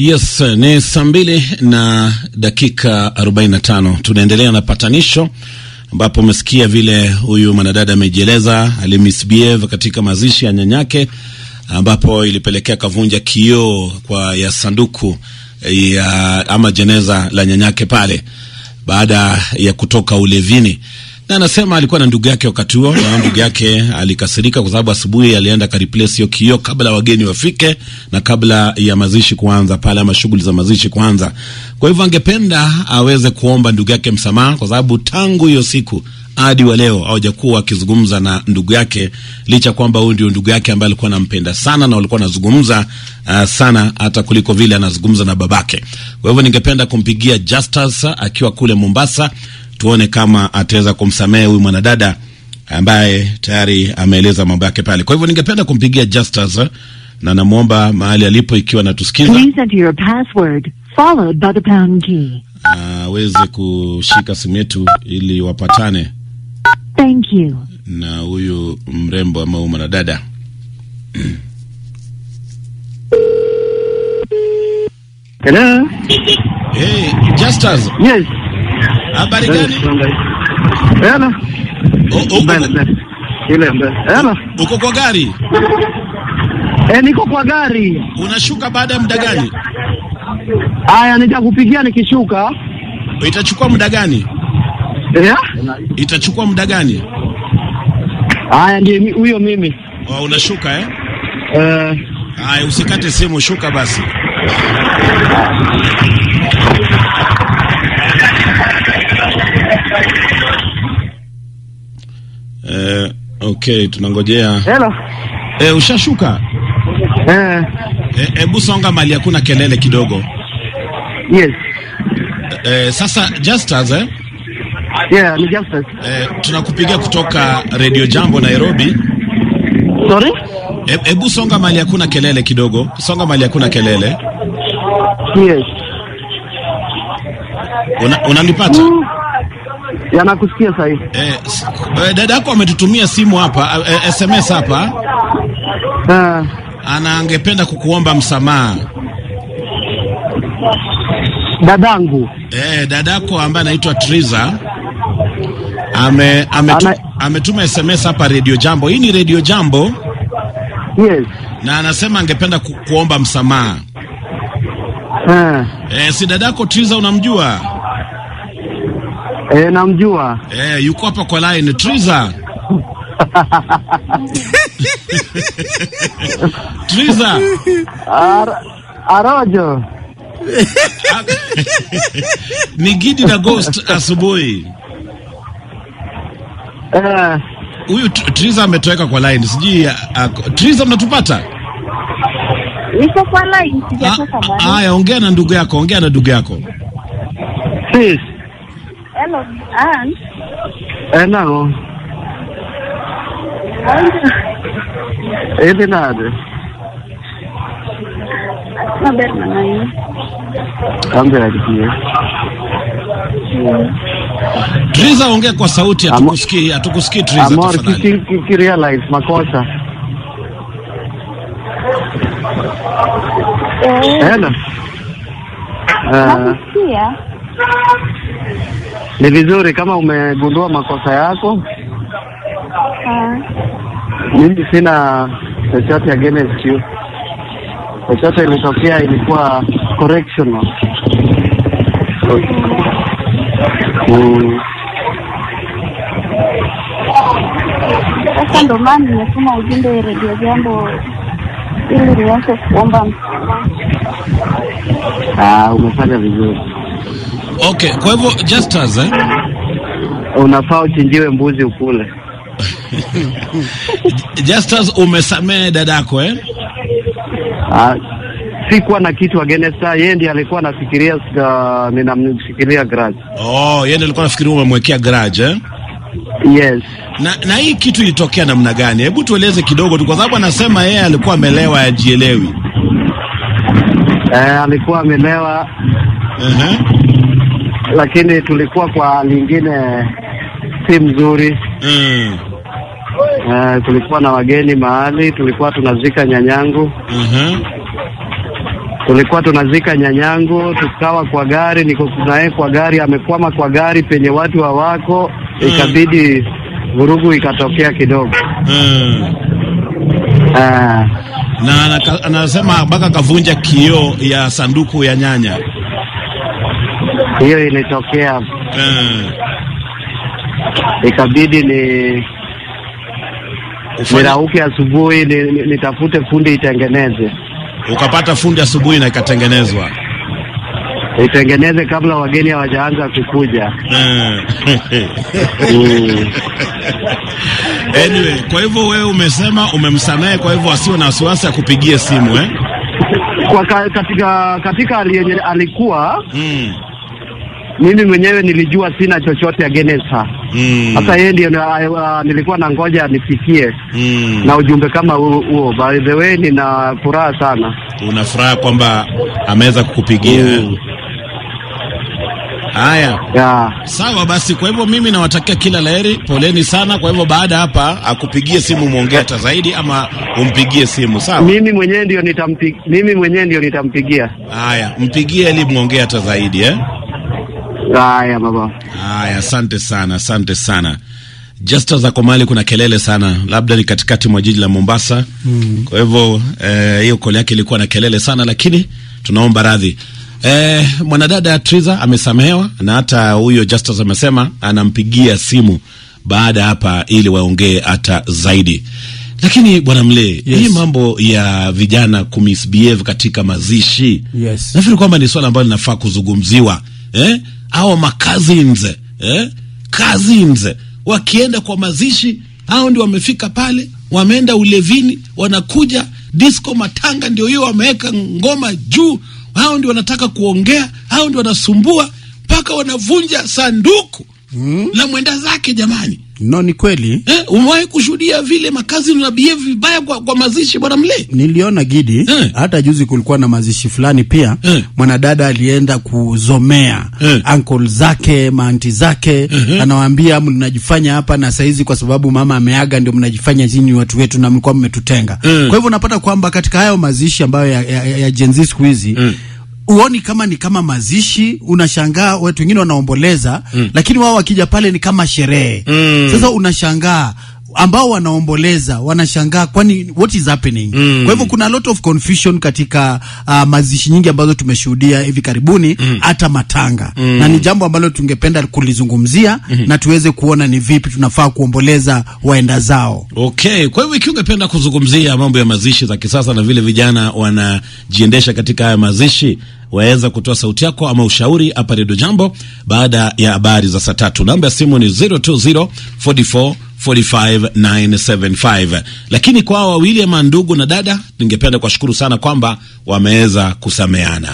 Yes, ni saa 2:45. Tunaendelea na patanisho ambapo umesikia vile huyu mwanadada amejieleza alimisbehave katika mazishi ya nyanyake, ambapo ilipelekea kavunja kioo ya sanduku ya ama jeneza la nyanyake pale baada ya kutoka ulevini. Na anasema alikuwa na ndugu yake wakati huo, na ndugu yake alikasirika kwa sababu asubuhi alienda ka replace hiyo kioo kabla wageni wafike na kabla ya mazishi kuanza pale ama shughuli za mazishi kuanza. Kwa hivyo angependa aweze kuomba ndugu yake msamaha kwa sababu tangu hiyo siku hadi wa leo hawajakuwa akizungumza na ndugu yake, licha kwamba huyu ndio ndugu yake ambaye alikuwa anampenda sana na walikuwa anazungumza sana hata kuliko vile anazungumza na babake. Kwa hivyo ningependa kumpigia Justus akiwa kule Mombasa, tuone kama ataweza kumsamehe huyu mwanadada ambaye tayari ameeleza mambo yake pale. Kwa hivyo ningependa kumpigia Justus na namuomba mahali alipo ikiwa natusikiza. Please enter your password followed by the pound key. Aweze kushika simu yetu ili wapatane. Thank you. Na huyu mrembo ama mwanadada. Hello. Hey, Justus. Yes. Habari gani? Hello. Hello. Uko kwa gari? Niko kwa gari. Unashuka baada ya muda gani? Haya, nitakupigia nikishuka. Itachukua muda gani? Itachukua muda gani? Haya, ndiye huyo mimi. Unashuka eh? Haya, usikate simu, shuka basi. Okay, tunangojea. Hello. Ushashuka? Hebu songa mali hakuna kelele kidogo. Yes. Sasa Justus Yeah, ni Justus. Tunakupigia kutoka Radio Jambo Nairobi. Sorry? Hebu songa mali hakuna kelele kidogo. Songa mali hakuna kelele. Yes. Unanipata? Ya nakusikia sasa hivi. Dada yako ametutumia simu hapa, SMS hapa. Angependa kukuomba msamaha. Dadangu. Dadako ambaye anaitwa Triza ametuma SMS hapa Radio Jambo. Hii ni Radio Jambo. Yes. Na anasema angependa kukuomba msamaha. Si dadako Triza unamjua? Namjua. Yuko hapa kwa line. Triza. Triza. Arojo. Ni Gidi na Ghost asubuhi. Huyu Triza ametoweka kwa line. Sijui Triza mnatupata? Niko kwa line, sijatoka bado. Haya, ongea na ndugu yako, Please. Hello, No. Nade. Naberna nayo. Ambia kitu. Triza, ongea kwa sauti, hatukusikii Triza tafadhali. Amor, realize makosa. Hello. Nasikia. Ni vizuri kama umegundua makosa yako. Mimi sina chochote against you. Chochote ilitokea ilikuwa correctional. Sasa ndo maana nimesoma ujumbe Radio Jambo ili niweze kuomba msamaha. Umefanya vizuri. Okay, kwa hivyo Justus unafaa uchinjiwe mbuzi ukule. Justus, umesamehe dadako Sikuwa na kitu against yeye, ndiye alikuwa anafikiria ninamfikiria grudge. Yeye ndiye alikuwa anafikiria umemwekea grudge Yes. Na hii kitu ilitokea namna gani? Hebu tueleze kidogo tu kwa sababu anasema yeye alikuwa amelewa hajielewi. Alikuwa amelewa. Lakini tulikuwa kwa lingine si mzuri. Tulikuwa na wageni mahali, tulikuwa tunazika nyanyangu. tulikuwa tunazika nyanyangu, tukawa kwa gari, niko naye kwa gari, amekwama kwa gari penye watu hawako, ikabidi vurugu ikatokea kidogo. Na anasema mpaka kavunja kioo ya sanduku ya nyanya. Hiyo ilitokea. Ikabidi nirauke asubuhi nitafute fundi itengeneze. Ukapata fundi asubuhi na ikatengenezwa. Itengeneze kabla wageni hawajaanza kukuja. Anyway, kwa hivyo wewe umesema umemsamehe, kwa hivyo asiwe na wasiwasi akupigie simu Kwa katika alikuwa mimi mwenyewe nilijua sina chochote against her. Sasa yeye ndio nilikuwa na ngoja nifikie na ujumbe kama huo. By the way, nina furaha sana. Una furaha kwamba ameweza kukupigia? Haya. Sawa basi, kwa hivyo mimi nawatakia kila laheri, poleni sana. Kwa hivyo baada hapa akupigie simu muongee hata zaidi, ama umpigie simu, sawa? Mimi mwenyewe ndio nitampigia. Haya, mpigie ili muongee hata zaidi Haya baba. Haya, asante sana. Just za Komali kuna kelele sana, labda ni katikati mwa jiji la Mombasa. Kwa hivyo hiyo kole yake ilikuwa na kelele sana, lakini tunaomba radhi. Mwanadada Triza amesamehewa, na hata huyo Justus amesema anampigia simu baada hapa ili waongee hata zaidi. Lakini bwana Mle, hii mambo ya vijana kumisbehave katika mazishi, nafikiri kwamba ni swala ambalo linafaa kuzungumziwa. Hao cousins wakienda kwa mazishi, hao ndio wamefika pale, wameenda ulevini, wanakuja disco matanga, ndio hiyo wameweka ngoma juu, hao ndio wanataka kuongea, hao ndio wanasumbua mpaka wanavunja sanduku la mwenda zake. Jamani, no, ni kweli. Umewahi kushuhudia vile makazi na behave vibaya kwa mazishi bwana Mle? Niliona Gidi, hata juzi kulikuwa na mazishi fulani pia. Mwanadada alienda kuzomea uncle zake, maanti zake, anawaambia mnajifanya hapa na saizi kwa sababu mama ameaga ndio mnajifanya zini watu wetu na mlikuwa mmetutenga. Kwa hivyo unapata kwamba katika hayo mazishi ambayo ya Gen Z siku hizi, uoni kama ni kama mazishi, unashangaa watu wengine wanaomboleza, lakini wao wakija pale ni kama sherehe. Sasa unashangaa ambao wanaomboleza wanashangaa kwani what is happening. Kwa hivyo kuna a lot of confusion katika mazishi nyingi ambazo tumeshuhudia hivi karibuni, hata matanga. Na ni jambo ambalo tungependa kulizungumzia na tuweze kuona ni vipi tunafaa kuomboleza waenda zao. Okay, kwa hivyo ikiwa ungependa kuzungumzia mambo ya mazishi za kisasa na vile vijana wanajiendesha katika haya mazishi, waweza kutoa sauti yako ama ushauri hapa Radio Jambo baada ya habari za saa 3. Namba ya simu ni 020445975. Lakini kwa wawili ama ndugu na dada, ningependa kuwashukuru sana kwamba wameweza kusameana.